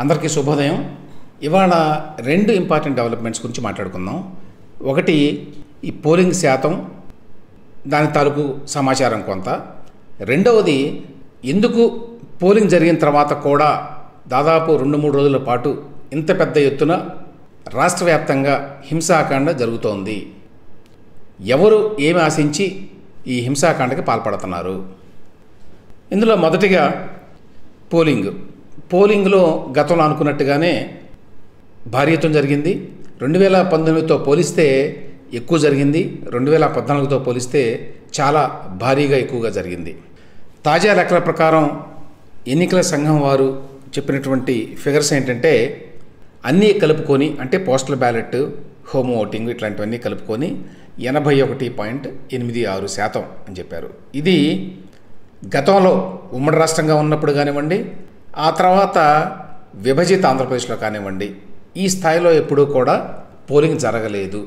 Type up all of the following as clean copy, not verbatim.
అందరికీ శుభోదయం. ఇవాళ రెండు ఇంపార్టెంట్ డెవలప్మెంట్స్ గురించి మాట్లాడుకుందాం. ఒకటి ఈ పోలింగ్ శాతం, దాని తాలూకు సమాచారం కొంత. రెండవది ఎందుకు పోలింగ్ జరిగిన తర్వాత కూడా దాదాపు 2-3 రోజుల పాటు ఇంత పెద్ద ఎత్తున రాష్ట్ర వ్యాప్తంగా హింసాకాండ జరుగుతోంది, ఎవరు ఏమి ఆశించి ఈ హింసాకాండకి పాల్పడుతున్నారు. ఇందులో మొదటిగా పోలింగ్లో గతంలో అనుకున్నట్టుగానే భారీ ఎత్తున జరిగింది. 2019తో పోలిస్తే ఎక్కువ జరిగింది, 2014తో పోలిస్తే చాలా భారీగా ఎక్కువగా జరిగింది. తాజా లెక్కల ప్రకారం ఎన్నికల సంఘం వారు చెప్పినటువంటి ఫిగర్స్ ఏంటంటే అన్నీ కలుపుకొని, అంటే పోస్టల్ బ్యాలెట్, హోమ్ ఓటింగ్ ఇట్లాంటివన్నీ కలుపుకొని 81.86% అని చెప్పారు. ఇది గతంలో ఉమ్మడి రాష్ట్రంగా ఉన్నప్పుడు కానివ్వండి, ఆ తర్వాత విభజిత ఆంధ్రప్రదేశ్లో కానివ్వండి, ఈ స్థాయిలో ఎప్పుడూ కూడా పోలింగ్ జరగలేదు.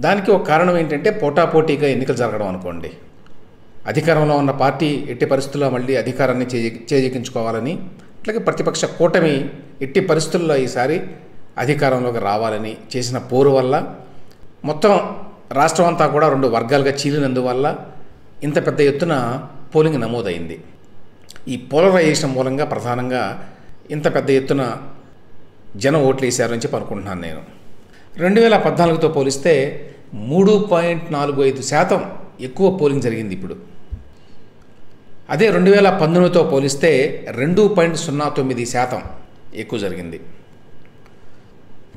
దానికి ఒక కారణం ఏంటంటే పోటాపోటీగా ఎన్నికలు జరగడం అనుకోండి. అధికారంలో ఉన్న పార్టీ ఎట్టి పరిస్థితుల్లో మళ్ళీ అధికారాన్ని చేజిక్కించుకోవాలని, అట్లాగే ప్రతిపక్ష కూటమి ఎట్టి పరిస్థితుల్లో ఈసారి అధికారంలోకి రావాలని చేసిన పోరు వల్ల మొత్తం రాష్ట్రం అంతా కూడా 2 వర్గాలుగా చీలినందువల్ల ఇంత పెద్ద ఎత్తున పోలింగ్ నమోదైంది. ఈ పోలరైజేషన్ మూలంగా ప్రధానంగా ఇంత పెద్ద ఎత్తున జనం ఓట్లు వేశారు అని చెప్పి అనుకుంటున్నాను నేను. 2014తో పోలిస్తే 3.45% ఎక్కువ పోలింగ్ జరిగింది ఇప్పుడు. అదే 2019తో పోలిస్తే 2.09% ఎక్కువ జరిగింది.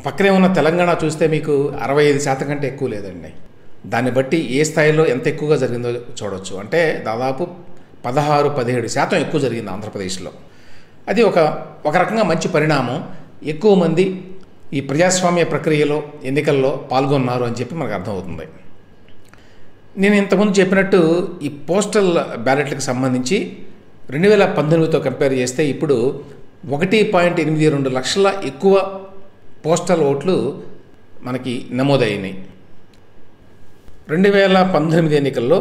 పక్కనే ఉన్న తెలంగాణ చూస్తే మీకు 65% కంటే ఎక్కువ లేదండి. దాన్ని బట్టి ఏ స్థాయిలో ఎంత ఎక్కువగా జరిగిందో చూడవచ్చు. అంటే దాదాపు 16-17% ఎక్కువ జరిగింది ఆంధ్రప్రదేశ్లో. అది ఒక రకంగా మంచి పరిణామం. ఎక్కువ మంది ఈ ప్రజాస్వామ్య ప్రక్రియలో, ఎన్నికల్లో పాల్గొన్నారు అని చెప్పి మనకు అర్థమవుతుంది. నేను ఇంతకుముందు చెప్పినట్టు ఈ పోస్టల్ బ్యాలెట్లకు సంబంధించి 2019తో కంపేర్ చేస్తే ఇప్పుడు 1.82 లక్షల ఎక్కువ పోస్టల్ ఓట్లు మనకి నమోదైనాయి. 2019 ఎన్నికల్లో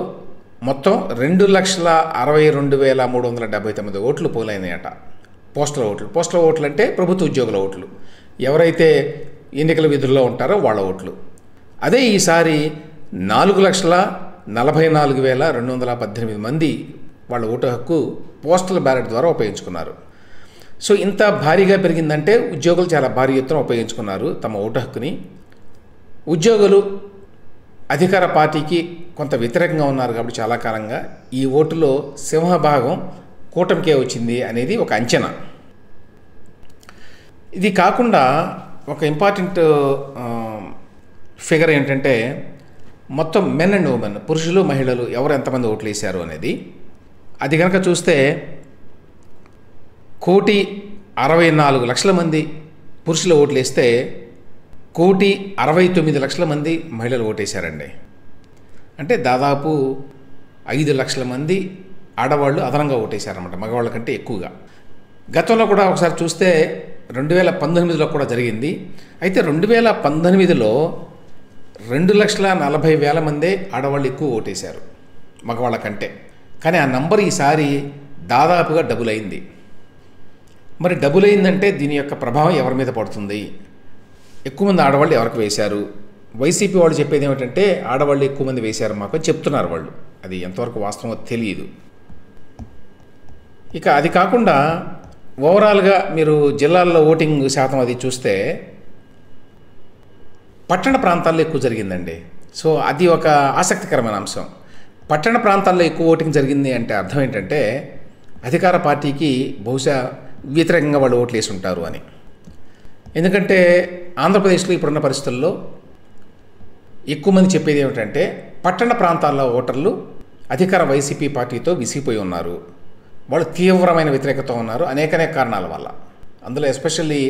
మొత్తం 2,62,379 ఓట్లు పోలైనాయట. పోస్టల్ ఓట్లు అంటే ప్రభుత్వ ఉద్యోగుల ఓట్లు, ఎవరైతే ఎన్నికల విధుల్లో ఉంటారో వాళ్ళ ఓట్లు. అదే ఈసారి 4,44,218 మంది వాళ్ళ ఓటు హక్కు పోస్టల్ బ్యాలెట్ ద్వారా ఉపయోగించుకున్నారు. సో ఇంత భారీగా పెరిగిందంటే ఉద్యోగులు చాలా భారీ ఎత్తున ఉపయోగించుకున్నారు తమ ఓటు హక్కుని. ఉద్యోగులు అధికార పార్టీకి కొంత వ్యతిరేకంగా ఉన్నారు కాబట్టి చాలా కాలంగా ఈ ఓటులో సింహభాగం కూటమికే వచ్చింది అనేది ఒక అంచనా. ఇది కాకుండా ఒక ఇంపార్టెంట్ ఫిగర్ ఏంటంటే మొత్తం మెన్ అండ్ ఉమెన్, పురుషులు మహిళలు ఎవరు ఎంతమంది ఓట్లు వేశారు అనేది. అది కనుక చూస్తే 1,64,00,000 మంది పురుషులు ఓట్లు వేస్తే 1,69,00,000 మంది మహిళలు ఓటేశారండి. అంటే దాదాపు 5 లక్షల మంది ఆడవాళ్ళు అదనంగా ఓటేశారన్నమాట, మగవాళ్ళ కంటే ఎక్కువగా. గతంలో కూడా ఒకసారి చూస్తే 2019లో కూడా జరిగింది. అయితే 2019లో 2,40,000 మందే ఆడవాళ్ళు ఎక్కువ ఓటేశారు మగవాళ్ళ కంటే. కానీ ఆ నంబర్ ఈసారి దాదాపుగా డబుల్ అయింది. మరి డబుల్ అయిందంటే దీని యొక్క ప్రభావం ఎవరి మీద పడుతుంది? ఎక్కువ మంది ఆడవాళ్ళు ఎవరికి వేశారు? వైసీపీ వాళ్ళు చెప్పేది ఏమిటంటే ఆడవాళ్ళు ఎక్కువ మంది వేశారు మాకు అని చెప్తున్నారు వాళ్ళు. అది ఎంతవరకు వాస్తవమో తెలియదు. ఇక అది కాకుండా ఓవరాల్గా మీరు జిల్లాల్లో ఓటింగ్ శాతం అది చూస్తే పట్టణ ప్రాంతాల్లో ఎక్కువ జరిగిందండి. సో అది ఒక ఆసక్తికరమైన అంశం. పట్టణ ప్రాంతాల్లో ఎక్కువ ఓటింగ్ జరిగింది అంటే అర్థం ఏంటంటే అధికార పార్టీకి బహుశా వ్యతిరేకంగా వాళ్ళు ఓట్లు వేసి ఉంటారు అని. ఎందుకంటే ఆంధ్రప్రదేశ్లో ఇప్పుడున్న పరిస్థితుల్లో ఎక్కువ మంది చెప్పేది ఏమిటంటే పట్టణ ప్రాంతాల్లో ఓటర్లు అధికార వైసీపీ పార్టీతో విసిగిపోయి ఉన్నారు, వాళ్ళు తీవ్రమైన వ్యతిరేకత ఉన్నారు అనేక కారణాల వల్ల. అందులో ఎస్పెషల్లీ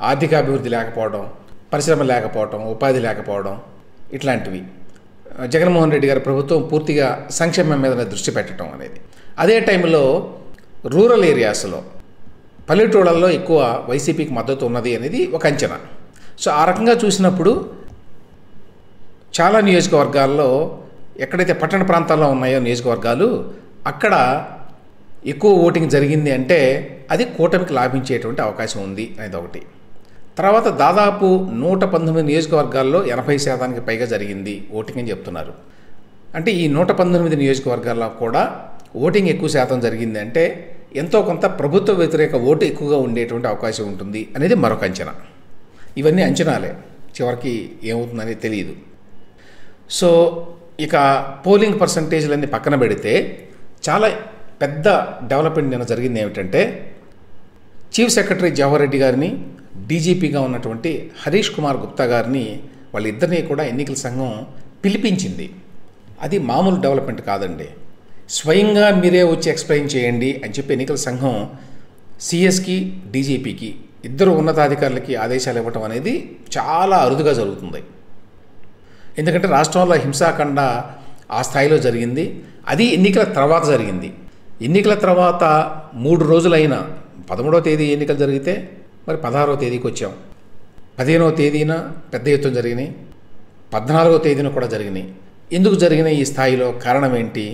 ఆర్థిక అభివృద్ధి లేకపోవడం, పరిశ్రమ లేకపోవడం, ఉపాధి లేకపోవడం ఇట్లాంటివి. జగన్మోహన్ రెడ్డి గారి ప్రభుత్వం పూర్తిగా సంక్షేమం మీద దృష్టి పెట్టడం అనేది. అదే టైంలో రూరల్ ఏరియాస్లో, పల్లెటూళ్ళల్లో ఎక్కువ వైసీపీకి మద్దతు ఉన్నది అనేది ఒక అంచనా. సో ఆ రకంగా చూసినప్పుడు చాలా నియోజకవర్గాల్లో ఎక్కడైతే పట్టణ ప్రాంతాల్లో ఉన్నాయో నియోజకవర్గాలు, అక్కడ ఎక్కువ ఓటింగ్ జరిగింది అంటే అది కూటమికి లాభించేటువంటి అవకాశం ఉంది అనేది ఒకటి. తర్వాత దాదాపు 119 నియోజకవర్గాల్లో 80% పైగా జరిగింది ఓటింగ్ అని చెప్తున్నారు. అంటే ఈ 119 నియోజకవర్గాల్లో కూడా ఓటింగ్ ఎక్కువ శాతం జరిగింది అంటే ఎంతో కొంత ప్రభుత్వ వ్యతిరేక ఓటు ఎక్కువగా ఉండేటువంటి అవకాశం ఉంటుంది అనేది మరొక అంచనా. ఇవన్నీ అంచనాలే, చివరికి ఏమవుతుందనేది తెలియదు. సో ఇక పోలింగ్ పర్సంటేజ్లన్నీ పక్కన పెడితే చాలా పెద్ద డెవలప్మెంట్ నిన్న జరిగింది ఏమిటంటే చీఫ్ సెక్రటరీ జవహర్ రెడ్డి గారిని, డీజీపీగా ఉన్నటువంటి హరీష్ కుమార్ గుప్తా గారిని వాళ్ళిద్దరినీ కూడా ఎన్నికల సంఘం పిలిపించింది. అది మామూలు డెవలప్మెంట్ కాదండి. స్వయంగా మీరే వచ్చి ఎక్స్ప్లెయిన్ చేయండి అని చెప్పి ఎన్నికల సంఘం సిఎస్కి, డీజీపీకి ఇద్దరు ఉన్నతాధికారులకి ఆదేశాలు ఇవ్వటం అనేది చాలా అరుదుగా జరుగుతుంది. ఎందుకంటే రాష్ట్రంలో హింసాకాండ ఆ స్థాయిలో జరిగింది. అది ఎన్నికల తర్వాత జరిగింది. ఎన్నికల తర్వాత 3 రోజులైన 13వ తేదీ ఎన్నికలు జరిగితే మరి 16వ తేదీకి వచ్చాం. 15వ తేదీన పెద్ద ఎత్తున జరిగినాయి, 14వ తేదీన కూడా జరిగినాయి. ఎందుకు జరిగినాయి ఈ స్థాయిలో? కారణం ఏంటి?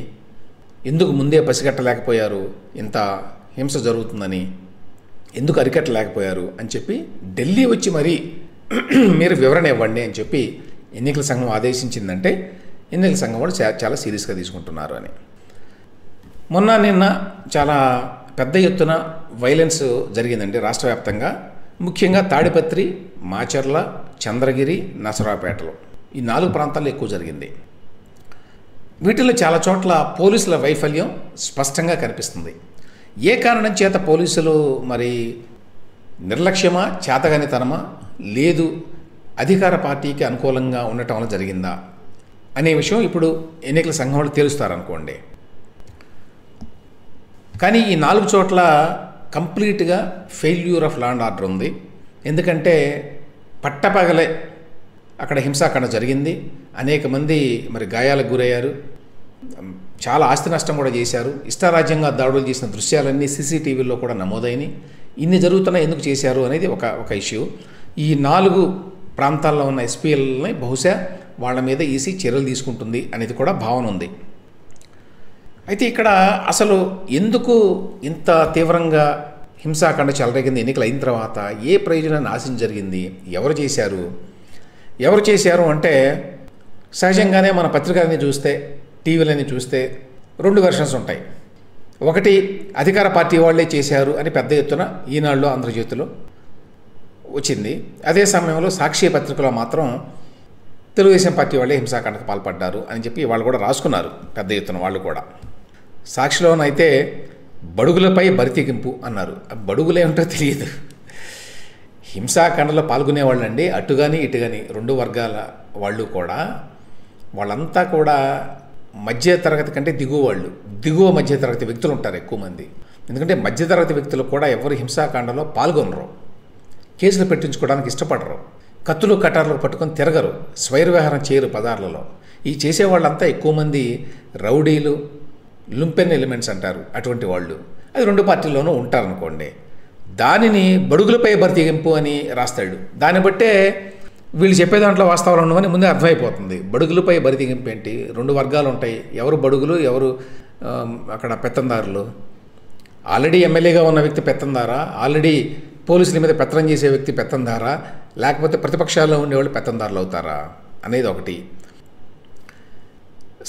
ఎందుకు ముందే పసిగట్టలేకపోయారు ఇంత హింస జరుగుతుందని? ఎందుకు అరికట్టలేకపోయారు అని చెప్పి ఢిల్లీ వచ్చి మరీ మీరు వివరణ ఇవ్వండి అని చెప్పి ఎన్నికల సంఘం ఆదేశించిందంటే ఎన్నికల సంఘం కూడా చాలా సీరియస్గా తీసుకుంటున్నారు అని. నిన్న చాలా పెద్ద ఎత్తున వైలెన్స్ జరిగిందండి రాష్ట్ర వ్యాప్తంగా. ముఖ్యంగా తాడిపత్రి, మాచర్ల, చంద్రగిరి, నసరాపేటలో ఈ 4 ప్రాంతాల్లో ఎక్కువ జరిగింది. వీటిల్లో చాలా చోట్ల పోలీసుల వైఫల్యం స్పష్టంగా కనిపిస్తుంది. ఏ కారణం చేత పోలీసులు మరి నిర్లక్ష్యమా, చేతగానితనమా, లేదు అధికార పార్టీకి అనుకూలంగా ఉండటం వల్ల జరిగిందా అనే విషయం ఇప్పుడు ఎన్నికల సంఘం వాళ్ళు తేలుస్తారనుకోండి. కానీ ఈ 4 చోట్ల కంప్లీట్గా failure of law and order ఉంది. ఎందుకంటే పట్టపగలే అక్కడ హింసాకాండ జరిగింది. అనేక మంది మరి గాయాలకు గురయ్యారు. చాలా ఆస్తి నష్టం కూడా చేశారు. ఇష్టారాజ్యంగా దాడులు చేసిన దృశ్యాలన్నీ సీసీటీవీలో కూడా నమోదైనవి. ఇన్ని జరుగుతున్నా ఎందుకు చేశారు అనేది ఒక ఇష్యూ. ఈ 4 ప్రాంతాల్లో ఉన్న ఎస్పీఎల్ని బహుశా వాళ్ళ మీద ఈసీ చర్యలు తీసుకుంటుంది అనేది కూడా భావన ఉంది. అయితే ఇక్కడ అసలు ఎందుకు ఇంత తీవ్రంగా హింసాకాండ చెలరేగింది? ఎన్నికలు అయిన తర్వాత ఏ ప్రయోజనాన్ని ఆశించి జరిగింది? ఎవరు చేశారు అంటే సహజంగానే మన పత్రికలని చూస్తే, టీవీలని చూస్తే 2 వెర్షన్స్ ఉంటాయి. ఒకటి అధికార పార్టీ వాళ్ళే చేశారు అని పెద్ద ఎత్తున ఈనాడులో, ఆంధ్రజ్యోతిలో వచ్చింది. అదే సమయంలో సాక్షి పత్రికలో మాత్రం తెలుగుదేశం పార్టీ వాళ్ళే హింసాకాండకు పాల్పడ్డారు అని చెప్పి వాళ్ళు కూడా రాసుకున్నారు పెద్ద ఎత్తున. వాళ్ళు కూడా సాక్షిలోనైతే బడుగులపై బరితెగింపు అన్నారు. బడుగులేమిటో తెలియదు. హింసాకాండలో పాల్గొనేవాళ్ళండి, అటు కానీ ఇటు కానీ 2 వర్గాల వాళ్ళు కూడా, వాళ్ళంతా కూడా మధ్యతరగతి కంటే దిగువ మధ్యతరగతి వ్యక్తులు ఉంటారు ఎక్కువ మంది. ఎందుకంటే మధ్యతరగతి వ్యక్తులు కూడా ఎవరు హింసాకాండలో పాల్గొనరు, కేసులు పెట్టించుకోవడానికి ఇష్టపడరు, కత్తులు కటార్లు పట్టుకొని తిరగరు, స్వైర వ్యవహారం చేయరు బజార్లలో. ఈ చేసేవాళ్ళంతా ఎక్కువ మంది రౌడీలు, లుంపెన్ ఎలిమెంట్స్ అంటారు, అటువంటి వాళ్ళు. అది 2 పార్టీల్లోనూ ఉంటారనుకోండి. దానిని బడుగులపై బరితెగింపు అని రాస్తాడు. దాన్ని బట్టే వీళ్ళు చెప్పే దాంట్లో వాస్తవాలు ఉండవని ముందే అర్థమైపోతుంది. బడుగులపై బరితెగింపు ఏంటి? 2 వర్గాలు ఉంటాయి. ఎవరు బడుగులు, ఎవరు అక్కడ పెత్తందారులు? ఆల్రెడీ ఎమ్మెల్యేగా ఉన్న వ్యక్తి పెత్తందారా? ఆల్రెడీ పోలీసుల మీద పెత్తనం చేసే వ్యక్తి పెత్తందారా? లేకపోతే ప్రతిపక్షాల్లో ఉండేవాళ్ళు పెత్తందారులు అవుతారా అనేది ఒకటి.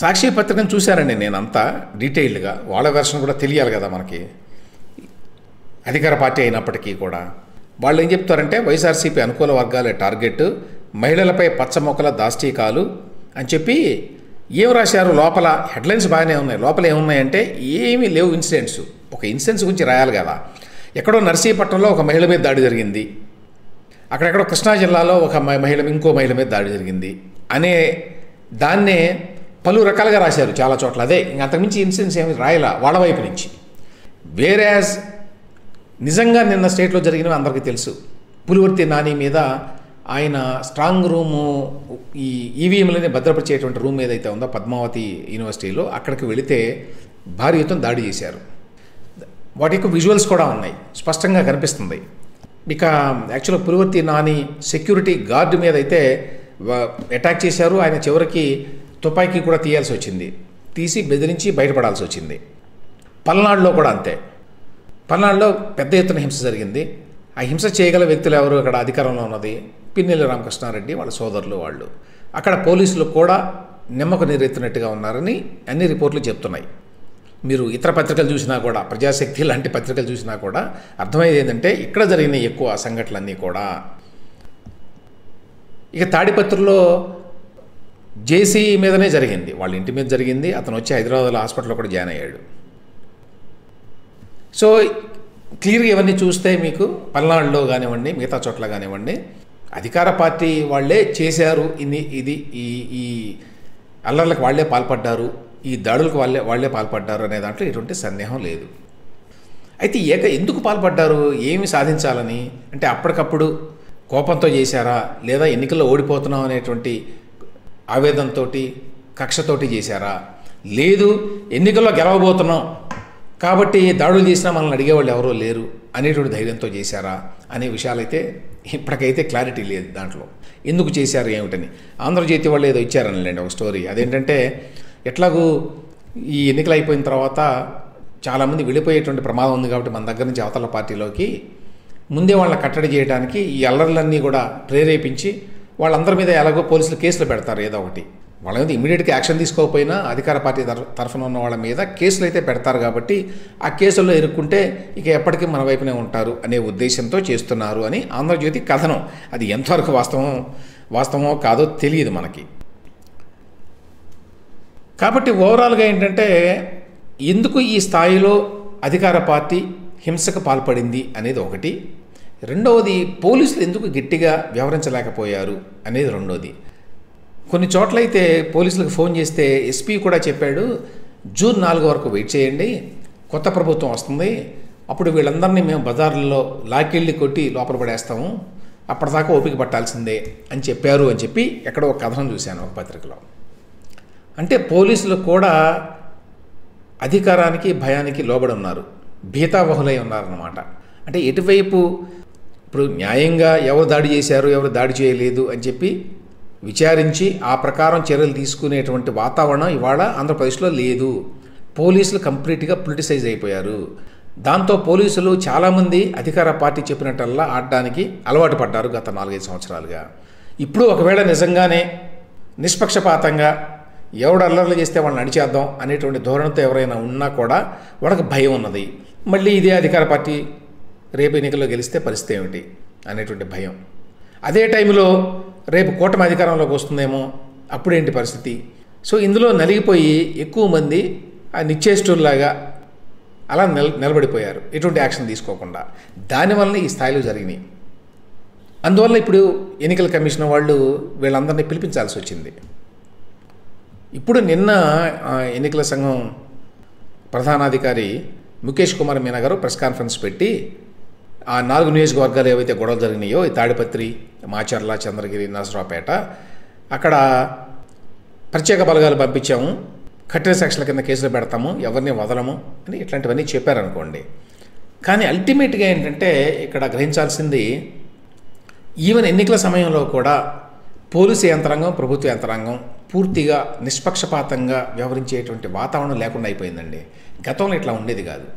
సాక్షి పత్రికను చూశానండి నేనంతా డీటెయిల్డ్గా. వాళ్ళ వెర్షన్ కూడా తెలియాలి కదా మనకి, అధికార పార్టీ అయినప్పటికీ కూడా. వాళ్ళు ఏం చెప్తారంటే వైఎస్ఆర్సీపీ అనుకూల వర్గాలే టార్గెట్, మహిళలపై పచ్చమొక్కల దాష్టీకాలు అని చెప్పి ఏం రాశారు. లోపల హెడ్లైన్స్ బాగానే ఉన్నాయి, లోపల ఏమున్నాయంటే ఏమీ లేవు ఇన్సిడెంట్స్. ఒక ఇన్సిడెంట్స్ గురించి రాయాలి కదా. ఎక్కడో నర్సీపట్నంలో ఒక మహిళ మీద దాడి జరిగింది, అక్కడెక్కడో కృష్ణా జిల్లాలో ఒక ఇంకో మహిళ మీద దాడి జరిగింది అనే దాన్నే పలు రకాలుగా రాశారు చాలా చోట్ల. అదే ఇంక అంతకుమించి ఇన్సిడెంట్స్ ఏమి రాయలా వాళ్ళ వైపు నుంచి. వేరేయాజ్ నిజంగా నిన్న స్టేట్లో జరిగినవి అందరికీ తెలుసు. పులివర్తి నాని మీద ఆయన స్ట్రాంగ్ రూము, ఈ ఈవీఎంలని భద్రపరిచేటువంటి రూమ్ ఏదైతే ఉందో పద్మావతి యూనివర్సిటీలో, అక్కడికి వెళితే భారీ ఎత్తున దాడి చేశారు. వాటి యొక్క విజువల్స్ కూడా ఉన్నాయి, స్పష్టంగా కనిపిస్తుంది. ఇక యాక్చువల్గా పులివర్తి నాని సెక్యూరిటీ గార్డు మీద అయితే అటాక్ చేశారు. ఆయన చివరికి తుపాకీ కూడా తీయాల్సి వచ్చింది, తీసి బెదిరించి బయటపడాల్సి వచ్చింది. పల్నాడులో కూడా అంతే. పల్నాడులో పెద్ద ఎత్తున హింస జరిగింది. ఆ హింస చేయగల వ్యక్తులు ఎవరు? అక్కడ అధికారంలో ఉన్నది పిన్నెల్లి రామకృష్ణారెడ్డి వాళ్ళ సోదరులు. వాళ్ళు అక్కడ పోలీసులు కూడా నిమ్మకు నీరెత్తినట్టుగా ఉన్నారని అన్ని రిపోర్ట్లు చెప్తున్నాయి. మీరు ఇతర పత్రికలు చూసినా కూడా, ప్రజాశక్తి లాంటి పత్రికలు చూసినా కూడా అర్థమయ్యేది ఏంటంటే ఇక్కడ జరిగిన ఎక్కువ సంఘటనలన్నీ కూడా. ఇక తాడిపత్రిలో జేసీ మీదనే జరిగింది, వాళ్ళ ఇంటి మీద జరిగింది. అతను వచ్చి హైదరాబాద్లో హాస్పిటల్లో కూడా జాయిన్ అయ్యాడు. సో క్లియర్గా ఇవన్నీ చూస్తే మీకు పల్నాడులో కానివ్వండి, మిగతా చోట్ల కానివ్వండి, అధికార పార్టీ వాళ్ళే చేశారు, ఈ అల్లర్లకు వాళ్ళే పాల్పడ్డారు, ఈ దాడులకు వాళ్ళే పాల్పడ్డారు అనే దాంట్లో ఎటువంటి సందేహం లేదు. అయితే ఎందుకు పాల్పడ్డారు, ఏమి సాధించాలని అంటే అప్పటికప్పుడు కోపంతో చేశారా, లేదా ఎన్నికల్లో ఓడిపోతున్నాం అనేటువంటి ఆవేదనతో కక్షతోటి చేశారా, లేదు ఎన్నికల్లో గెలవబోతున్నాం కాబట్టి దాడులు చేసినా మనల్ని అడిగేవాళ్ళు ఎవరో లేరు అనేటువంటి ధైర్యంతో చేశారా అనే విషయాలైతే ఇప్పటికైతే క్లారిటీ లేదు దాంట్లో. ఎందుకు చేశారు ఏమిటని ఆంధ్రజ్యోతి వాళ్ళు ఏదో ఇచ్చారనిలేండి ఒక స్టోరీ. అదేంటంటే ఎట్లాగూ ఈ ఎన్నికలు అయిపోయిన తర్వాత చాలామంది వెళ్ళిపోయేటువంటి ప్రమాదం ఉంది కాబట్టి మన దగ్గర నుంచి అవతల పార్టీలోకి ముందే వాళ్ళని కట్టడి చేయడానికి ఈ అల్లర్లన్నీ కూడా ప్రేరేపించి వాళ్ళందరి మీద ఎలాగో పోలీసులు కేసులు పెడతారు ఏదో ఒకటి. వాళ్ళ మీద ఇమీడియట్గా యాక్షన్ తీసుకోకపోయినా అధికార పార్టీ తరఫున ఉన్న వాళ్ళ మీద కేసులు అయితే పెడతారు కాబట్టి ఆ కేసుల్లో ఇరుక్కుంటే ఇక ఎప్పటికీ మన వైపునే ఉంటారు అనే ఉద్దేశంతో చేస్తున్నారు అని ఆంధ్రజ్యోతి కథనం. అది ఎంతవరకు వాస్తవమో కాదో తెలియదు మనకి. కాబట్టి ఓవరాల్గా ఏంటంటే ఎందుకు ఈ స్థాయిలో అధికార పార్టీ హింసకు పాల్పడింది అనేది ఒకటి. రెండవది పోలీసులు ఎందుకు గట్టిగా వ్యవహరించలేకపోయారు అనేది రెండోది. కొన్ని చోట్లయితే పోలీసులకు ఫోన్ చేస్తే ఎస్పీ కూడా చెప్పాడు, జూన్ 4 వరకు వెయిట్ చేయండి, కొత్త ప్రభుత్వం వస్తుంది, అప్పుడు వీళ్ళందరినీ మేము బజార్లలో లాకెళ్ళి కొట్టి లోపల పడేస్తాము, అప్పటిదాకా ఓపిక పట్టాల్సిందే అని చెప్పారు అని చెప్పి ఎక్కడో ఒక కథనం చూశాను ఒక పత్రికలో. అంటే పోలీసులు కూడా అధికారానికి భయానికి లోబడి ఉన్నారు, భీతావహులై ఉన్నారన్నమాట. అంటే ఎటువైపు ఇప్పుడు న్యాయంగా ఎవరు దాడి చేశారు ఎవరు దాడి చేయలేదు అని చెప్పి విచారించి ఆ ప్రకారం చర్యలు తీసుకునేటువంటి వాతావరణం ఇవాళ ఆంధ్రప్రదేశ్లో లేదు. పోలీసులు కంప్లీట్గా పొలిటిసైజ్ అయిపోయారు. దాంతో పోలీసులు చాలామంది అధికార పార్టీ చెప్పినట్టల్లా ఆడడానికి అలవాటు పడ్డారు గత 4-5 సంవత్సరాలుగా. ఇప్పుడు ఒకవేళ నిజంగానే నిష్పక్షపాతంగా ఎవడు అల్లర్లు చేస్తే వాళ్ళని అడిచేద్దాం అనేటువంటి ధోరణితో ఎవరైనా ఉన్నా కూడా వాళ్ళకి భయం ఉన్నది. మళ్ళీ ఇదే అధికార పార్టీ రేపు ఎన్నికల్లో గెలిస్తే పరిస్థితి ఏమిటి అనేటువంటి భయం. అదే టైంలో రేపు కూటమి అధికారంలోకి వస్తుందేమో, అప్పుడేంటి పరిస్థితి. సో ఇందులో నలిగిపోయి ఎక్కువ మంది ఆ నిశ్చేష్టుల్లాగా అలా నిలబడిపోయారు ఎటువంటి యాక్షన్ తీసుకోకుండా. దానివల్ల ఈ స్థాయిలో జరిగినాయి. అందువల్ల ఇప్పుడు ఎన్నికల కమిషన్ వాళ్ళు వీళ్ళందరినీ పిలిపించాల్సి వచ్చింది. ఇప్పుడు నిన్న ఎన్నికల సంఘం ప్రధానాధికారి ముఖేష్ కుమార్ మీనా గారు ప్రెస్ కాన్ఫరెన్స్ పెట్టి ఆ 4 నియోజకవర్గాలు ఏవైతే గొడవలు జరిగినాయో, ఈ తాడిపత్రి, మాచర్ల, చంద్రగిరి, నరసరావుపేట, అక్కడ ప్రత్యేక బలగాలు పంపించాము, కఠిన సెక్షన్ల కింద కేసులు పెడతాము, ఎవరిని వదలము అని ఇట్లాంటివన్నీ చెప్పారనుకోండి. కానీ అల్టిమేట్గా ఏంటంటే ఇక్కడ గ్రహించాల్సింది, ఈవెన్ ఎన్నికల సమయంలో కూడా పోలీసు యంత్రాంగం, ప్రభుత్వ యంత్రాంగం పూర్తిగా నిష్పక్షపాతంగా వ్యవహరించేటువంటి వాతావరణం లేకుండా అయిపోయిందండి. గతంలో ఇట్లా ఉండేది కాదు.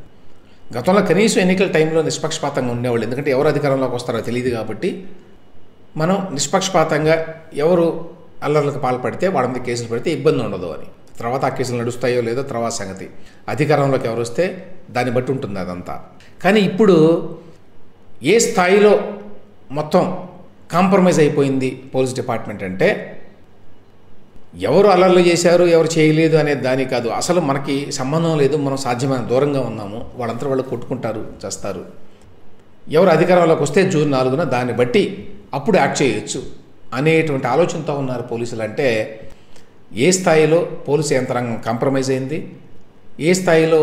గతంలో కనీసం ఎన్నికల టైంలో నిష్పక్షపాతంగా ఉండేవాళ్ళు, ఎందుకంటే ఎవరు అధికారంలోకి వస్తారో తెలియదు కాబట్టి మనం నిష్పక్షపాతంగా ఎవరు అల్లర్లకు పాల్పడితే వాళ్ళ మీద కేసులు పెడితే ఇబ్బంది ఉండదు అని. తర్వాత ఆ కేసులు నడుస్తాయో లేదో తర్వాత సంగతి, అధికారంలోకి ఎవరు వస్తే దాన్ని బట్టి ఉంటుంది అదంతా. కానీ ఇప్పుడు ఏ స్థాయిలో మొత్తం కాంప్రమైజ్ అయిపోయింది పోలీస్ డిపార్ట్మెంట్ అంటే, ఎవరు అల్లర్లు చేశారు ఎవరు చేయలేదు అనే దాని కాదు, అసలు మనకి సంబంధం లేదు, మనం సాధ్యమైన దూరంగా ఉన్నాము, వాళ్ళంతా వాళ్ళు కొట్టుకుంటారు చేస్తారు, ఎవరు అధికారంలోకి వస్తే జూన్ 4న దాన్ని బట్టి అప్పుడు యాక్ట్ చేయొచ్చు అనేటువంటి ఆలోచనతో ఉన్నారు పోలీసులు. అంటే ఏ స్థాయిలో పోలీసు యంత్రాంగం కాంప్రమైజ్ అయింది, ఏ స్థాయిలో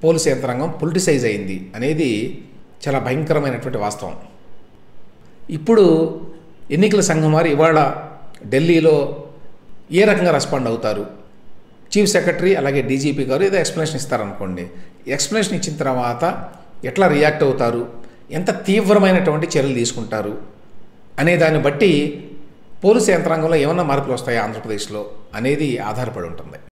పోలీసు యంత్రాంగం పొలిటిసైజ్ అయింది అనేది చాలా భయంకరమైనటువంటి వాస్తవం. ఇప్పుడు ఎన్నికల సంఘం వారు ఇవాళ ఢిల్లీలో ఏ రకంగా రెస్పాండ్ అవుతారు, చీఫ్ సెక్రటరీ అలాగే డీజీపీ గారు ఏదో ఎక్స్ప్లెనేషన్ ఇస్తారనుకోండి, ఎక్స్ప్లెనేషన్ ఇచ్చిన తర్వాత ఎట్లా రియాక్ట్ అవుతారు, ఎంత తీవ్రమైనటువంటి చర్యలు తీసుకుంటారు అనే దాన్ని బట్టి పోలీసు యంత్రాంగంలో ఏమన్నా మార్పులు వస్తాయా ఆంధ్రప్రదేశ్లో అనేది ఆధారపడి ఉంటుంది.